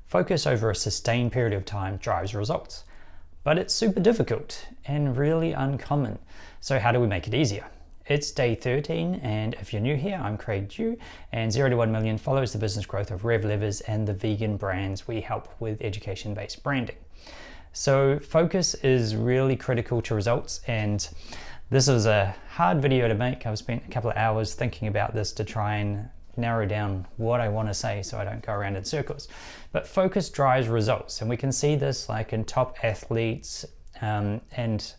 Focus over a sustained period of time drives results, but it's super difficult and really uncommon. So how do we make it easier? It's day 13, and if you're new here, I'm Craig Dew, and 0 to 1 million follows the business growth of Rev Levers and the vegan brands we help with education-based branding. So focus is really critical to results, and this is a hard video to make. I've spent a couple of hours thinking about this to try and narrow down what I want to say so I don't go around in circles. But focus drives results, and we can see this like in top athletes and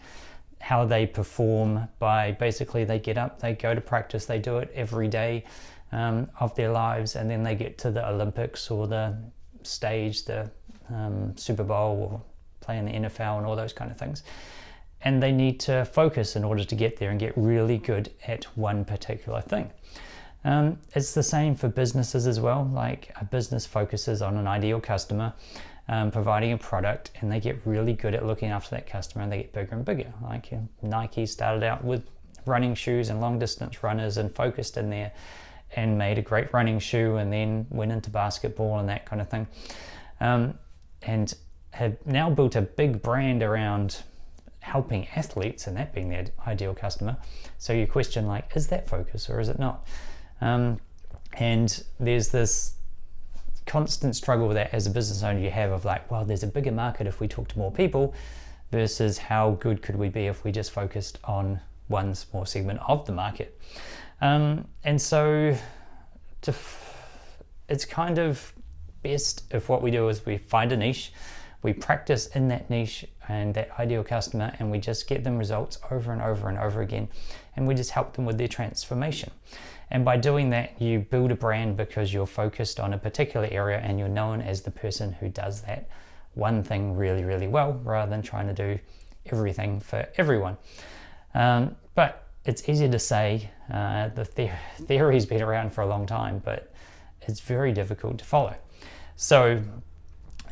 how they perform by basically they get up, they go to practice, they do it every day of their lives, and then they get to the Olympics or the stage, the Super Bowl, or play in the NFL and all those kind of things. And they need to focus in order to get there and get really good at one particular thing. It's the same for businesses as well. Like a business focuses on an ideal customer, providing a product, and they get really good at looking after that customer, and they get bigger and bigger. Like Nike started out with running shoes and long distance runners and focused in there and made a great running shoe, and then went into basketball and that kind of thing. And have now built a big brand around helping athletes and that being their ideal customer. So you question, like, is that focus or is it not? And there's this constant struggle with that as a business owner you have of like, well, there's a bigger market if we talk to more people, versus how good could we be if we just focused on one small segment of the market. And so it's kind of best if what we do is we find a niche, we practice in that niche and that ideal customer, and we just get them results over and over and over again, and we just help them with their transformation. And by doing that, you build a brand because you're focused on a particular area and you're known as the person who does that one thing really, really well, rather than trying to do everything for everyone. But it's easier to say. The theory's been around for a long time, but it's very difficult to follow. So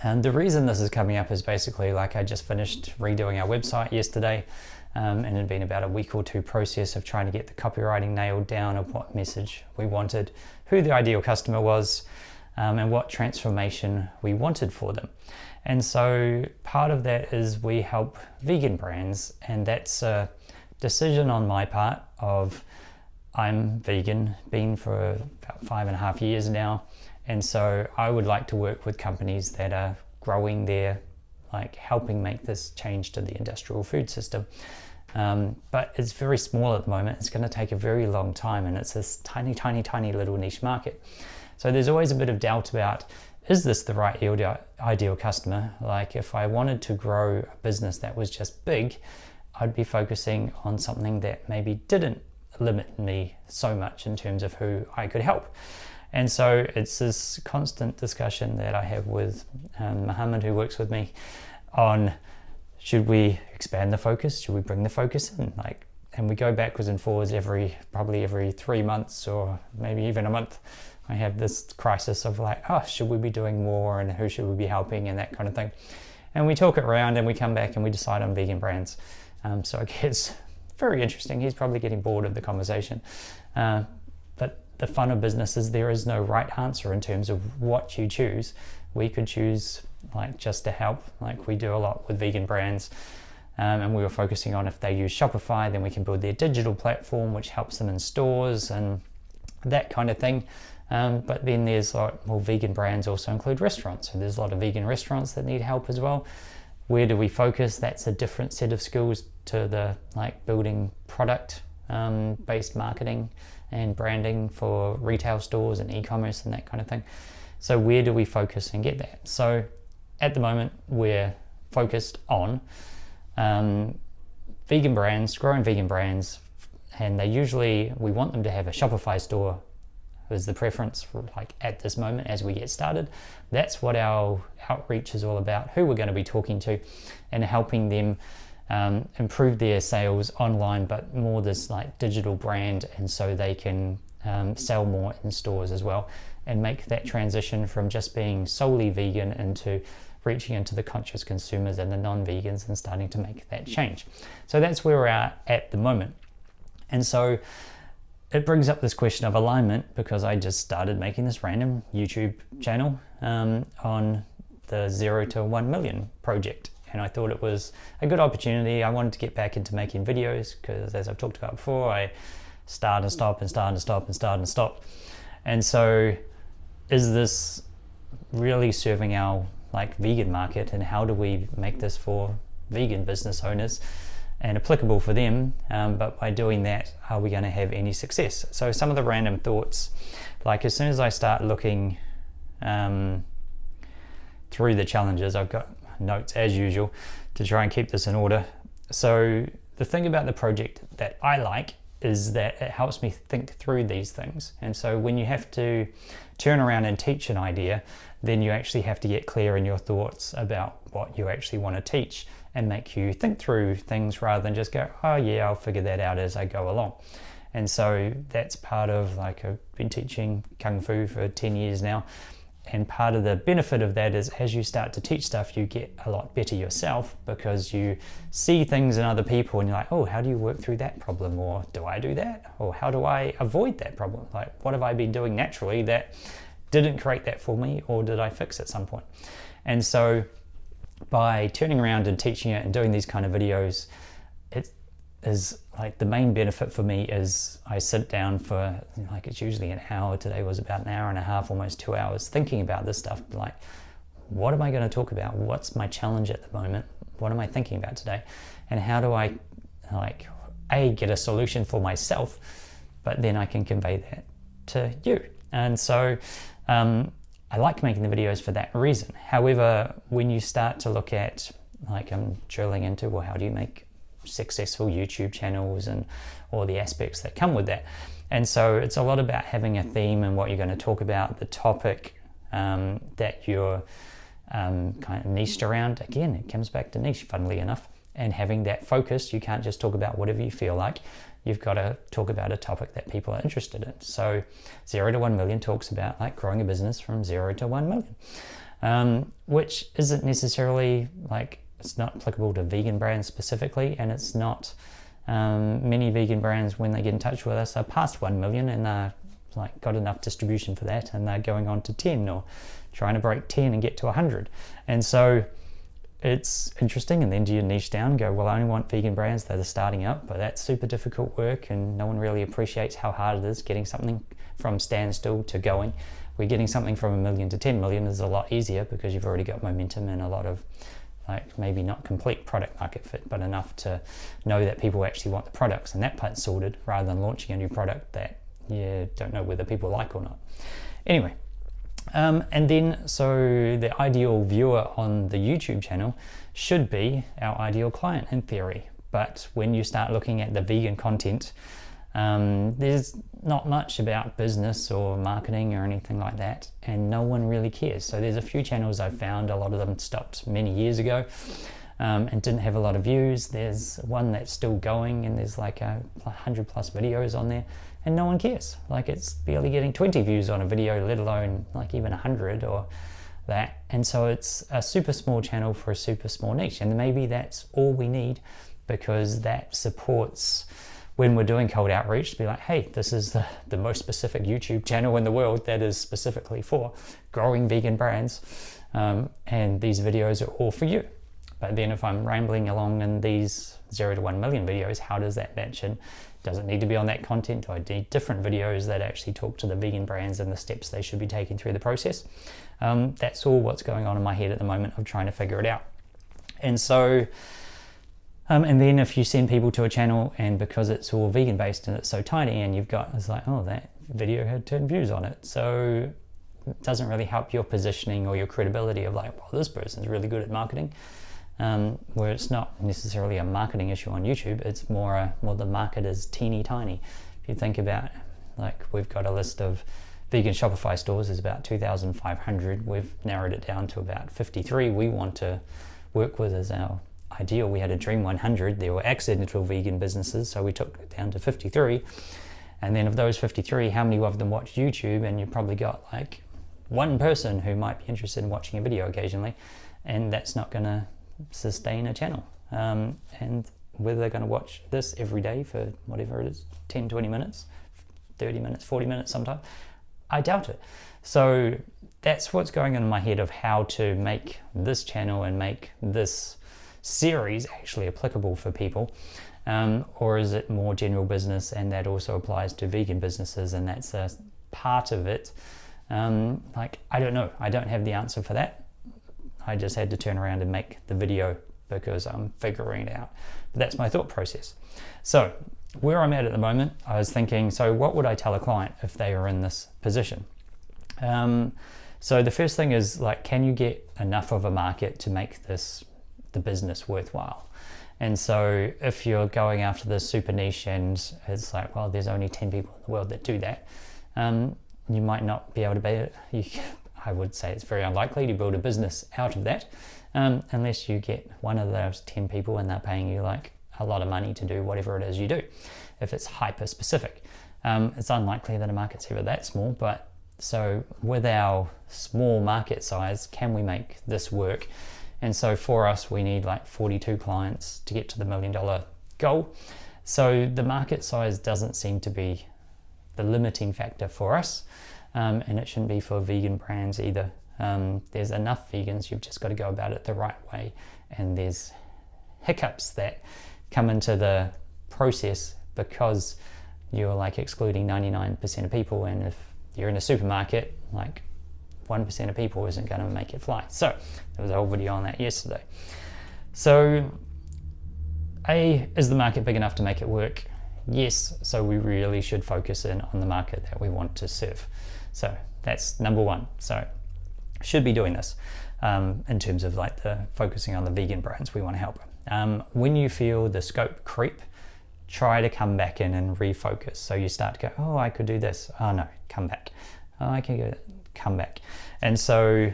the reason this is coming up is basically like I just finished redoing our website yesterday. And it had been about a week or two process of trying to get the copywriting nailed down of what message we wanted, who the ideal customer was, and what transformation we wanted for them. And so part of that is we help vegan brands, and that's a decision on my part of I'm vegan, been for about 5.5 years now. And so I would like to work with companies that are growing their, like helping make this change to the industrial food system. But it's very small at the moment. It's going to take a very long time, and it's this tiny, tiny, tiny little niche market. So there's always a bit of doubt about, is this the right ideal customer? Like if I wanted to grow a business that was just big, I'd be focusing on something that maybe didn't limit me so much in terms of who I could help. And so it's this constant discussion that I have with Muhammad, who works with me, on should we expand the focus? Should we bring the focus in? And we go backwards and forwards probably every 3 months or maybe even a month. I have this crisis of like, should we be doing more, and who should we be helping, and that kind of thing. And we talk it around, and we come back and we decide on vegan brands. So it gets very interesting. He's probably getting bored of the conversation. But the fun of business is there is no right answer in terms of what you choose. We could choose like just to help, like we do a lot with vegan brands, and we were focusing on if they use Shopify, then we can build their digital platform, which helps them in stores and that kind of thing. But then there's vegan brands also include restaurants, so there's a lot of vegan restaurants that need help as well. Where do we focus? That's a different set of skills to the building product based marketing and branding for retail stores and e-commerce and that kind of thing. So where do we focus and get that? So at the moment we're focused on vegan brands, growing vegan brands, and we want them to have a Shopify store is the preference for at this moment as we get started. That's what our outreach is all about, who we're going to be talking to and helping them improve their sales online, but more this digital brand, and so they can sell more in stores as well, and make that transition from just being solely vegan into reaching into the conscious consumers and the non-vegans and starting to make that change. So that's where we're at the moment. And so it brings up this question of alignment, because I just started making this random YouTube channel on the 0 to 1 million project. And I thought it was a good opportunity. I wanted to get back into making videos because, as I've talked about before, I start and stop and start and stop and start and stop. And so is this really serving our vegan market, and how do we make this for vegan business owners and applicable for them, but by doing that, are we going to have any success? So some of the random thoughts, as soon as I start looking through the challenges, I've got notes as usual to try and keep this in order. So the thing about the project that I like is that it helps me think through these things. And so when you have to turn around and teach an idea, then you actually have to get clear in your thoughts about what you actually want to teach and make you think through things rather than just go, oh yeah, I'll figure that out as I go along. And so that's part of, I've been teaching Kung Fu for 10 years now. And part of the benefit of that is as you start to teach stuff, you get a lot better yourself because you see things in other people and you're like, oh, how do you work through that problem? Or do I do that? Or how do I avoid that problem? What have I been doing naturally that didn't create that for me, or did I fix at some point? And so by turning around and teaching it and doing these kind of videos, it is the main benefit for me is I sit down for it's usually an hour. Today was about an hour and a half, almost 2 hours, thinking about this stuff. What am I going to talk about? What's my challenge at the moment? What am I thinking about today? And how do I get a solution for myself, but then I can convey that to you. And so I like making the videos for that reason. However, when you start to look at, I'm drilling into, well, how do you make successful YouTube channels and all the aspects that come with that? And so it's a lot about having a theme and what you're going to talk about, the topic that you're kind of niched around. Again, it comes back to niche, funnily enough, and having that focus. You can't just talk about whatever you feel like. You've got to talk about a topic that people are interested in. So 0 to 1 million talks about growing a business from 0 to 1 million, which isn't necessarily it's not applicable to vegan brands specifically, and it's not many vegan brands, when they get in touch with us, are past 1 million and they're got enough distribution for that, and they're going on to 10 or trying to break 10 and get to 100. And so it's interesting. And then do you niche down and go, well, I only want vegan brands that are starting up, but that's super difficult work and no one really appreciates how hard it is getting something from standstill to going. We're getting something from 1 million to 10 million is a lot easier because you've already got momentum and a lot of maybe not complete product market fit, but enough to know that people actually want the products, and that part's sorted, rather than launching a new product that you don't know whether people like or not. Anyway, and then so the ideal viewer on the YouTube channel should be our ideal client in theory. But when you start looking at the vegan content, there's not much about business or marketing or anything like that, and no one really cares. So there's a few channels I've found, a lot of them stopped many years ago and didn't have a lot of views. There's one that's still going and there's 100 plus videos on there, and no one cares. It's barely getting 20 views on a video, let alone even 100 or that. And so it's a super small channel for a super small niche, and maybe that's all we need, because that supports when we're doing cold outreach to be hey, this is the most specific YouTube channel in the world that is specifically for growing vegan brands, and these videos are all for you. But then if I'm rambling along in these 0 to 1 million videos, how does that match in? Does it need to be on that content? Do I need different videos that actually talk to the vegan brands and the steps they should be taking through the process? That's all what's going on in my head at the moment of trying to figure it out. And so and then if you send people to a channel, and because it's all vegan based and it's so tiny, and you've got, it's oh, that video had 10 views on it. So it doesn't really help your positioning or your credibility of well, this person's really good at marketing. Where it's not necessarily a marketing issue on YouTube, it's more the market is teeny tiny. If you think about we've got a list of vegan Shopify stores, there's about 2,500. We've narrowed it down to about 53 we want to work with as our ideal. We had a dream 100. There were accidental vegan businesses, so we took it down to 53. And then of those 53, how many of them watch YouTube? And you probably got one person who might be interested in watching a video occasionally, and that's not going to sustain a channel. And whether they're going to watch this every day for whatever it is, 10, 20 minutes, 30 minutes, 40 minutes sometimes, I doubt it. So that's what's going on in my head of how to make this channel and make this series actually applicable for people. Or is it more general business, and that also applies to vegan businesses, and that's a part of it? Like, I don't know. I don't have the answer for that. I just had to turn around and make the video because I'm figuring it out. But that's my thought process. So where I'm at the moment, I was thinking, so what would I tell a client if they were in this position? So the first thing is, like, can you get enough of a market to make the business worthwhile? And so if you're going after this super niche and it's like, well, there's only 10 people in the world that do that, you might not be able to be, I would say it's very unlikely to build a business out of that, unless you get one of those 10 people and they're paying you like a lot of money to do whatever it is you do. If it's hyper specific, it's unlikely that a market's ever that small. But so with our small market size, can we make this work? And so for us, we need like 42 clients to get to the $1 million goal. So the market size doesn't seem to be the limiting factor for us, and it shouldn't be for vegan brands either. There's enough vegans, you've just got to go about it the right way, and there's hiccups that come into the process because you're like excluding 99% of people, and if you're in a supermarket, like 1% of people isn't going to make it fly. So there was a whole video on that yesterday. So is the market big enough to make it work? Yes, so we really should focus in on the market that we want to serve. So that's number one. So should be doing this in terms of like the focusing on the vegan brands we want to help. When you feel the scope creep, try to come back in and refocus. So you start to go, oh, I could do this. Oh no, come back. Oh, I can go, come back. And so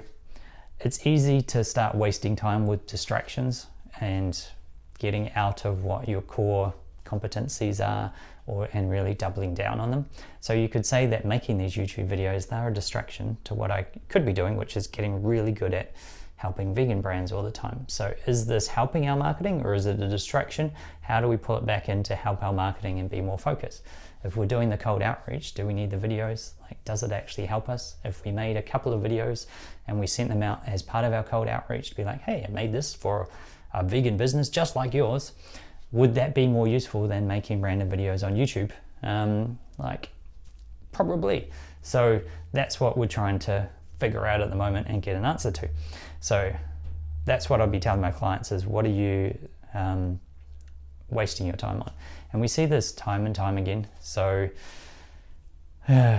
it's easy to start wasting time with distractions and getting out of what your core competencies are, and really doubling down on them. So you could say that making these YouTube videos, they're a distraction to what I could be doing, which is getting really good at helping vegan brands all the time. So is this helping our marketing, or is it a distraction? How do we pull it back in to help our marketing and be more focused? If we're doing the cold outreach, do we need the videos? Like, does it actually help us? If we made a couple of videos and we sent them out as part of our cold outreach to be like, hey, I made this for a vegan business just like yours, would that be more useful than making random videos on YouTube? Like, probably. So that's what we're trying to figure out at the moment and get an answer to. So that's what I'd be telling my clients is, what are you wasting your time on? And we see this time and time again. So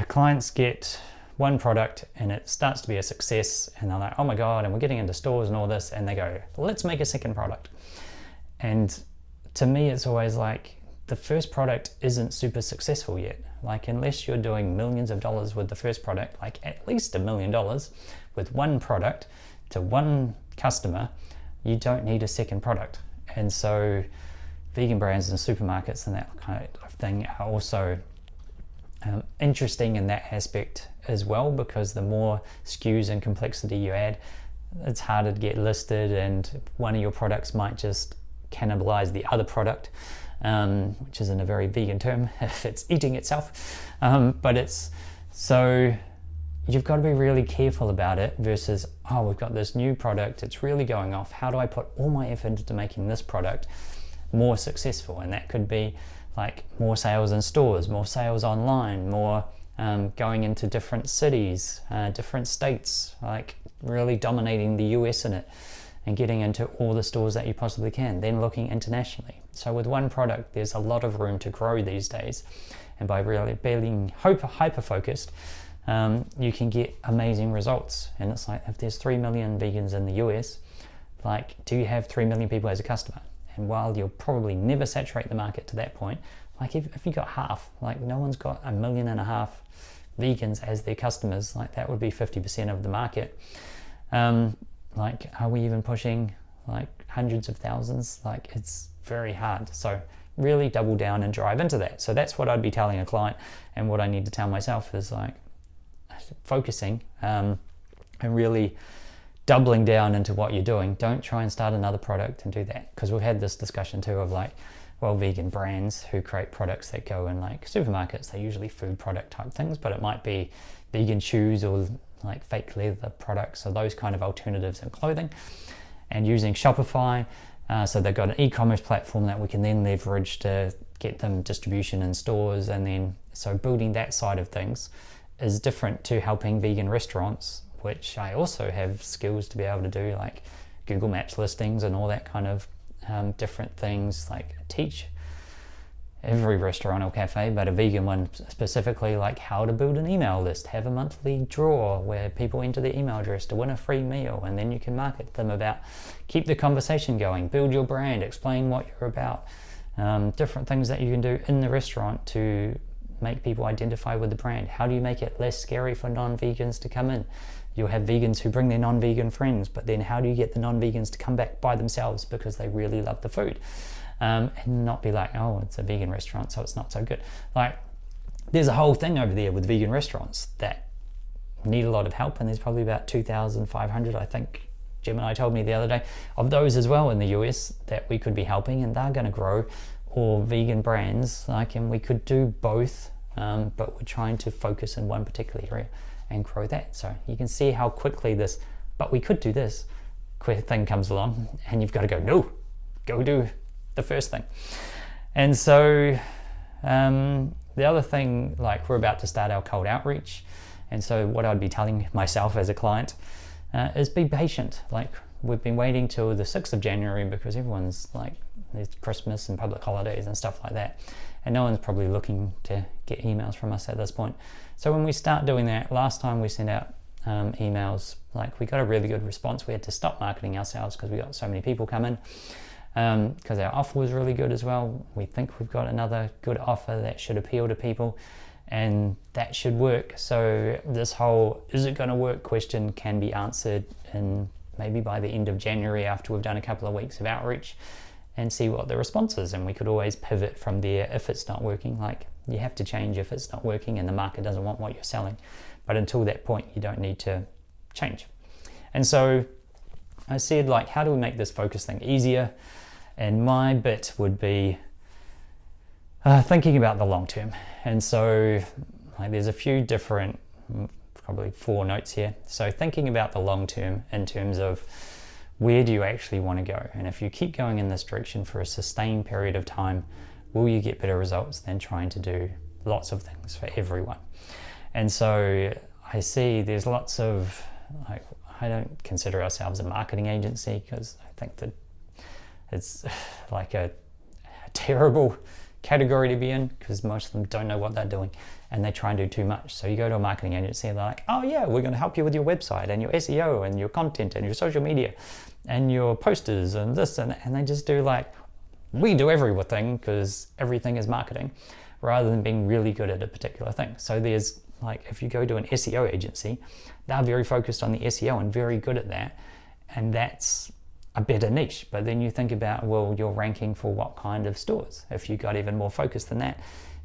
clients get one product and it starts to be a success, and they're like, oh my God, and we're getting into stores and all this, and they go, let's make a second product. And to me, it's always like, the first product isn't super successful yet. Like, unless you're doing millions of dollars with the first product, like at least $1 million with one product to one customer, you don't need a second product. And so vegan brands and supermarkets and that kind of thing are also interesting in that aspect as well, because the more SKUs and complexity you add, it's harder to get listed, and one of your products might just cannibalize the other product, which isn't a very vegan term if it's eating itself, but it's, so you've got to be really careful about it versus, oh, we've got this new product, it's really going off, how do I put all my effort into making this product more successful? And that could be like more sales in stores, more sales online, more going into different cities, different states, like really dominating the US in it and getting into all the stores that you possibly can, then looking internationally. So with one product, there's a lot of room to grow these days. And by really being hyper-focused, you can get amazing results. And it's like, if there's 3 million vegans in the US, like, do you have 3 million people as a customer? And while you'll probably never saturate the market to that point, like if you got half, like no one's got 1.5 million vegans as their customers, like that would be 50% of the market. Like, are we even pushing like hundreds of thousands? Like, it's very hard. So really double down and drive into that. So that's what I'd be telling a client, and what I need to tell myself is like focusing and really doubling down into what you're doing. Don't try and start another product and do that, because we've had this discussion too of like, well, vegan brands who create products that go in like supermarkets, they're usually food product type things, but it might be vegan shoes or like fake leather products, so those kind of alternatives in clothing, and using Shopify. So they've got an e-commerce platform that we can then leverage to get them distribution in stores, and then so building that side of things is different to helping vegan restaurants, which I also have skills to be able to do, like Google Maps listings and all that kind of different things. Like teach every restaurant or cafe, but a vegan one specifically, like how to build an email list, have a monthly draw where people enter their email address to win a free meal, and then you can market them about, keep the conversation going, build your brand, explain what you're about, different things that you can do in the restaurant to make people identify with the brand. How do you make it less scary for non-vegans to come in? You'll have vegans who bring their non-vegan friends, but then how do you get the non-vegans to come back by themselves because they really love the food? And not be like, oh, it's a vegan restaurant, so it's not so good. Like, there's a whole thing over there with vegan restaurants that need a lot of help, and there's probably about 2,500, I think Jim and I told me the other day, of those as well in the US that we could be helping, and they're going to grow, or vegan brands, like, and we could do both, but we're trying to focus in one particular area and grow that. So you can see how quickly this, but we could do this, thing comes along, and you've got to go, no, go do the first thing. And so the other thing, like, we're about to start our cold outreach, and so what I'd be telling myself as a client is be patient. Like, we've been waiting till the 6th of January because everyone's like, there's Christmas and public holidays and stuff like that, and no one's probably looking to get emails from us at this point. So when we start doing that, last time we sent out emails, like, we got a really good response. We had to stop marketing ourselves because we got so many people come in, because our offer was really good as well. We think we've got another good offer that should appeal to people, and that should work. So this whole is it going to work question can be answered in maybe by the end of January, after we've done a couple of weeks of outreach, and see what the response is. And we could always pivot from there if it's not working. Like, you have to change if it's not working and the market doesn't want what you're selling, but until that point you don't need to change. And so I said, like, how do we make this focus thing easier? And my bit would be thinking about the long term. And so, like, there's a few different, probably 4 notes here. So thinking about the long term in terms of where do you actually want to go? And if you keep going in this direction for a sustained period of time, will you get better results than trying to do lots of things for everyone? And so I see there's lots of, like, I don't consider ourselves a marketing agency because I think that it's like a terrible category to be in, because most of them don't know what they're doing and they try and do too much. So you go to a marketing agency and they're like, oh yeah, we're going to help you with your website and your SEO and your content and your social media and your posters and this and that. And they just do, like, we do everything because everything is marketing, rather than being really good at a particular thing. So there's, like, if you go to an SEO agency, they're very focused on the SEO and very good at that, and that's a better niche. But then you think about, well, you're ranking for what kind of stores? If you got even more focused than that,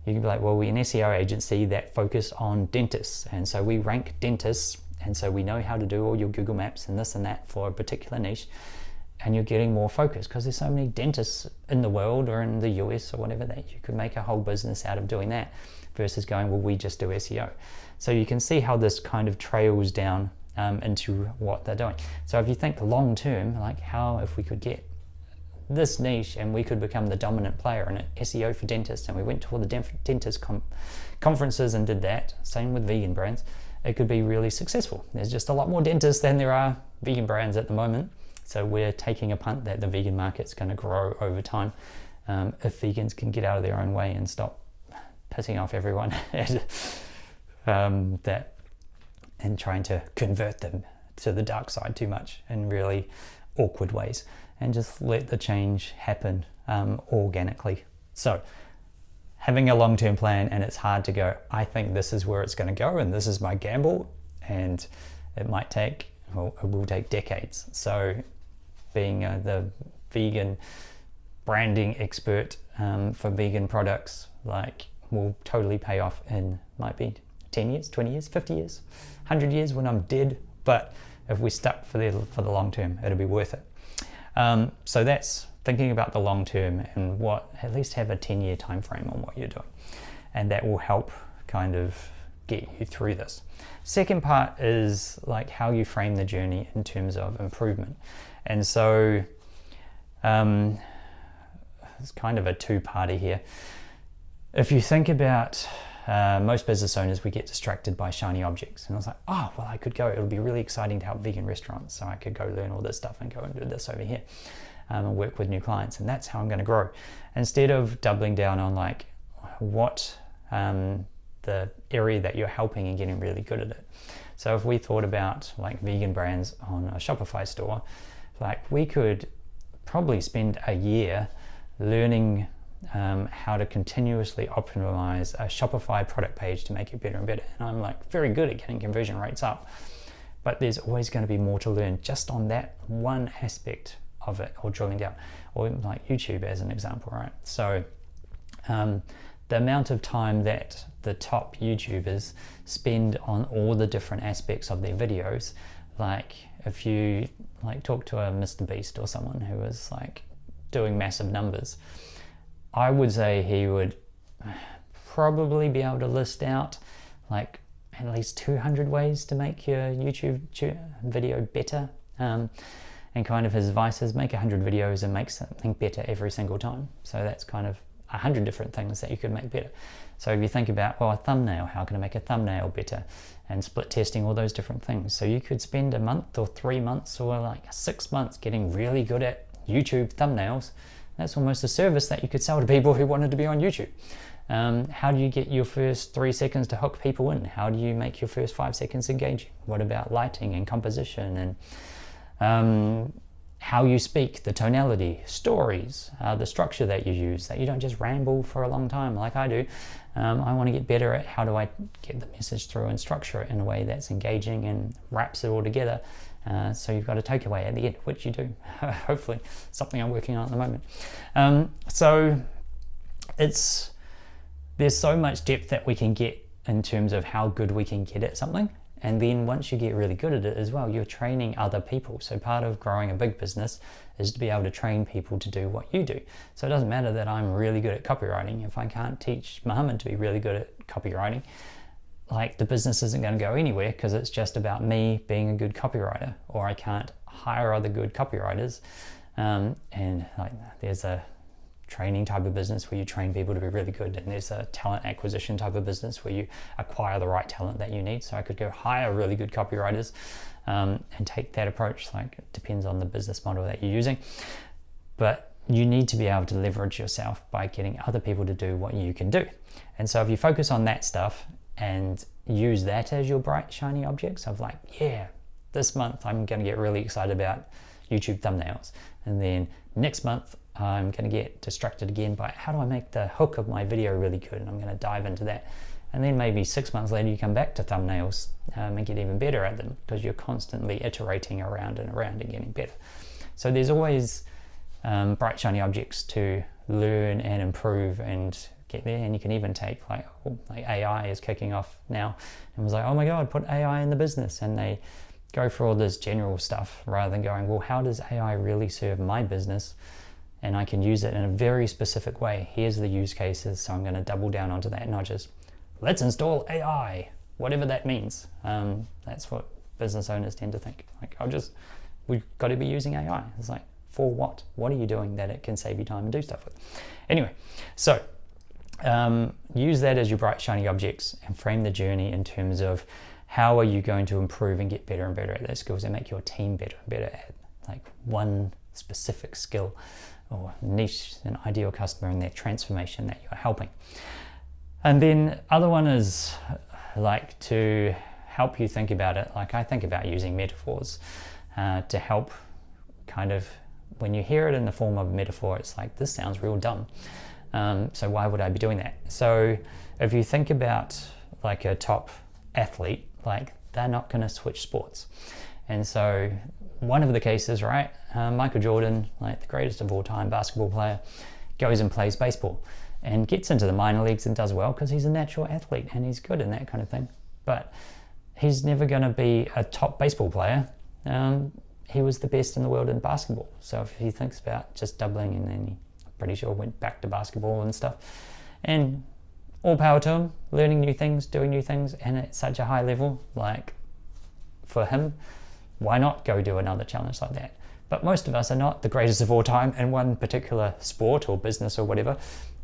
you can be like, well, we're an SEO agency that focus on dentists, and so we rank dentists, and so we know how to do all your Google Maps and this and that for a particular niche, and you're getting more focused because there's so many dentists in the world or in the US or whatever that you could make a whole business out of doing that, versus going, well, we just do SEO. So you can see how this kind of trails down into what they're doing. So if you think long term, like, how if we could get this niche and we could become the dominant player in SEO for dentists, and we went to all the dentist conferences and did that, same with vegan brands, it could be really successful. There's just a lot more dentists than there are vegan brands at the moment. So we're taking a punt that the vegan market's going to grow over time, if vegans can get out of their own way and stop pissing off everyone and trying to convert them to the dark side too much in really awkward ways, and just let the change happen organically. So having a long-term plan, and it's hard to go, I think this is where it's going to go and this is my gamble, and it might take, well, it will take decades. So being the vegan branding expert for vegan products, like, will totally pay off in, might be 10 years, 20 years, 50 years, 100 years when I'm dead. But if we stuck for the long term, it'll be worth it. So that's thinking about the long term, and at least have a 10-year time frame on what you're doing. And that will help kind of get you through this. Second part is like how you frame the journey in terms of improvement. And so it's kind of a two-parter here. If you think about most business owners, we get distracted by shiny objects. And I was like, oh, well, I could go, it'll be really exciting to help vegan restaurants. So I could go learn all this stuff and go and do this over here and work with new clients. And that's how I'm going to grow. Instead of doubling down on like what the area that you're helping and getting really good at it. So if we thought about like vegan brands on a Shopify store, like we could probably spend a year learning how to continuously optimize a Shopify product page to make it better and better. And I'm like very good at getting conversion rates up, but there's always going to be more to learn just on that one aspect of it, or drilling down, or like YouTube as an example, right? So the amount of time that the top YouTubers spend on all the different aspects of their videos, like if you like talk to a Mr. Beast or someone who is like doing massive numbers, I would say he would probably be able to list out like at least 200 ways to make your YouTube video better. And kind of his advice is make 100 videos and make something better every single time. So that's kind of 100 different things that you could make better. So if you think about, well, a thumbnail, how can I make a thumbnail better? And split testing all those different things. So you could spend a month or 3 months or like 6 months getting really good at YouTube thumbnails. That's almost a service that you could sell to people who wanted to be on YouTube. How do you get your first 3 seconds to hook people in? How do you make your first 5 seconds engaging? What about lighting and composition and how you speak, the tonality, stories, the structure that you use, that you don't just ramble for a long time like I do. I want to get better at how do I get the message through and structure it in a way that's engaging and wraps it all together. So you've got a takeaway at the end, which you do, hopefully, something I'm working on at the moment. So there's so much depth that we can get in terms of how good we can get at something. And then once you get really good at it as well, you're training other people. So part of growing a big business is to be able to train people to do what you do. So it doesn't matter that I'm really good at copywriting. If I can't teach Mohammed to be really good at copywriting, like the business isn't going to go anywhere because it's just about me being a good copywriter, or I can't hire other good copywriters. And like there's a training type of business where you train people to be really good, and there's a talent acquisition type of business where you acquire the right talent that you need. So I could go hire really good copywriters and take that approach. Like it depends on the business model that you're using, but you need to be able to leverage yourself by getting other people to do what you can do. And so if you focus on that stuff and use that as your bright shiny objects of like, yeah, this month I'm going to get really excited about YouTube thumbnails, and then next month I'm going to get distracted again by how do I make the hook of my video really good, and I'm going to dive into that. And then maybe 6 months later you come back to thumbnails and get even better at them because you're constantly iterating around and around and getting better. So there's always bright shiny objects to learn and improve and get there. And you can even take like AI is kicking off now, and was like, oh my god, put AI in the business, and they go for all this general stuff rather than going, well, how does AI really serve my business? And I can use it in a very specific way. Here's the use cases, so I'm going to double down onto that, not just let's install AI, whatever that means. That's what business owners tend to think. Like, we've got to be using AI. It's like, for what? What are you doing that it can save you time and do stuff with? Anyway, so use that as your bright shiny objects and frame the journey in terms of how are you going to improve and get better and better at those skills and make your team better and better at like one specific skill or niche, an ideal customer and their transformation that you're helping. And then other one is like to help you think about it. Like I think about using metaphors to help kind of, when you hear it in the form of a metaphor, it's like, this sounds real dumb. So why would I be doing that? So if you think about like a top athlete, like they're not going to switch sports. And so one of the cases, right, Michael Jordan, like the greatest of all time basketball player, goes and plays baseball and gets into the minor leagues and does well because he's a natural athlete and he's good in that kind of thing. But he's never going to be a top baseball player. He was the best in the world in basketball. So if he thinks about just doubling, and then I'm pretty sure went back to basketball and stuff. And all power to him, learning new things, doing new things, and at such a high level. Like, for him, why not go do another challenge like that? But most of us are not the greatest of all time in one particular sport or business or whatever.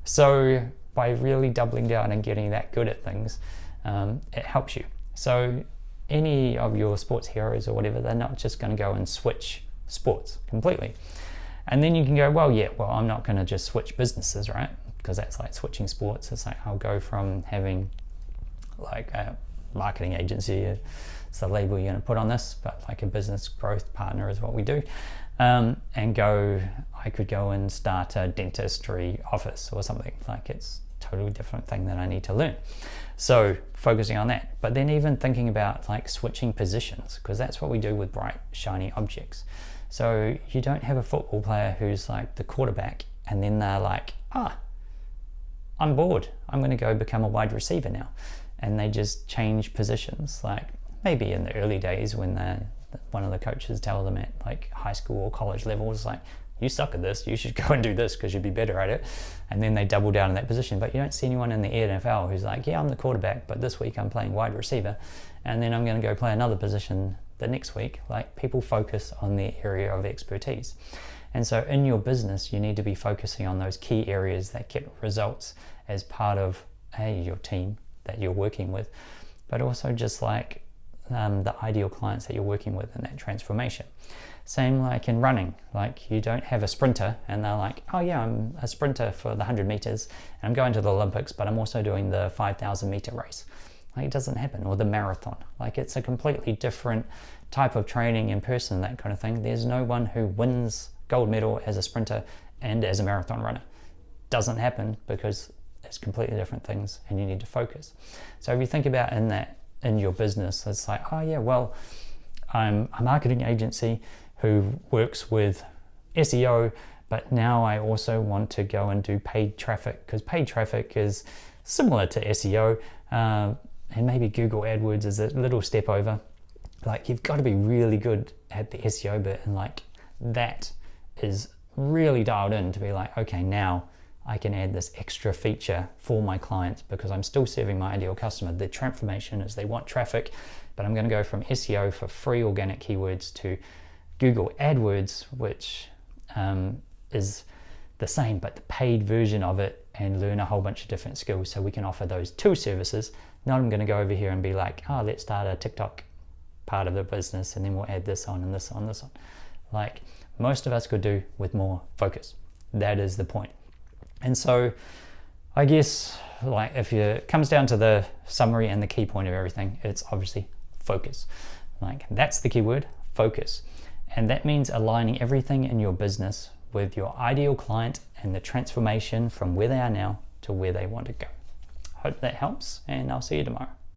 So by really doubling down and getting that good at things, it helps you. So any of your sports heroes or whatever, they're not just going to go and switch sports completely. And then you can go, well, I'm not going to just switch businesses, right? Because that's like switching sports. It's like I'll go from having like a marketing agency, it's the label you're going to put on this, but like a business growth partner is what we do. I could go and start a dentistry office or something. Like, it's a totally different thing that I need to learn. So focusing on that, but then even thinking about like switching positions, because that's what we do with bright, shiny objects. So you don't have a football player who's like the quarterback and then they're like, I'm bored, I'm going to go become a wide receiver now. And they just change positions. Like, maybe in the early days when one of the coaches tell them at like high school or college levels, like, you suck at this, you should go and do this because you'd be better at it. And then they double down in that position. But you don't see anyone in the NFL who's like, I'm the quarterback, but this week I'm playing wide receiver, and then I'm going to go play another position the next week. Like, people focus on their area of expertise. And so in your business, you need to be focusing on those key areas that get results as part of your team that you're working with, but also just like the ideal clients that you're working with in that transformation. Same like in running. Like, you don't have a sprinter and they're like, I'm a sprinter for the 100 meters and I'm going to the Olympics, but I'm also doing the 5,000 meter race. Like, it doesn't happen. Or the marathon. Like, it's a completely different type of training in person, that kind of thing. There's no one who wins gold medal as a sprinter and as a marathon runner. Doesn't happen, because it's completely different things and you need to focus. So if you think about in your business, it's like, I'm a marketing agency who works with SEO, but now I also want to go and do paid traffic, because paid traffic is similar to SEO, and maybe Google AdWords is a little step over. Like, you've got to be really good at the SEO bit, and like that is really dialed in to be like, okay, now I can add this extra feature for my clients because I'm still serving my ideal customer. Their transformation is they want traffic, but I'm going to go from SEO for free organic keywords to Google AdWords, which is the same, but the paid version of it, and learn a whole bunch of different skills so we can offer those two services. Not I'm going to go over here and be like, let's start a TikTok part of the business and then we'll add this on and this on, this on. Like, most of us could do with more focus. That is the point. And so I guess, like, if it comes down to the summary and the key point of everything, it's obviously focus. Like, that's the key word, focus. And that means aligning everything in your business with your ideal client and the transformation from where they are now to where they want to go. Hope that helps, and I'll see you tomorrow.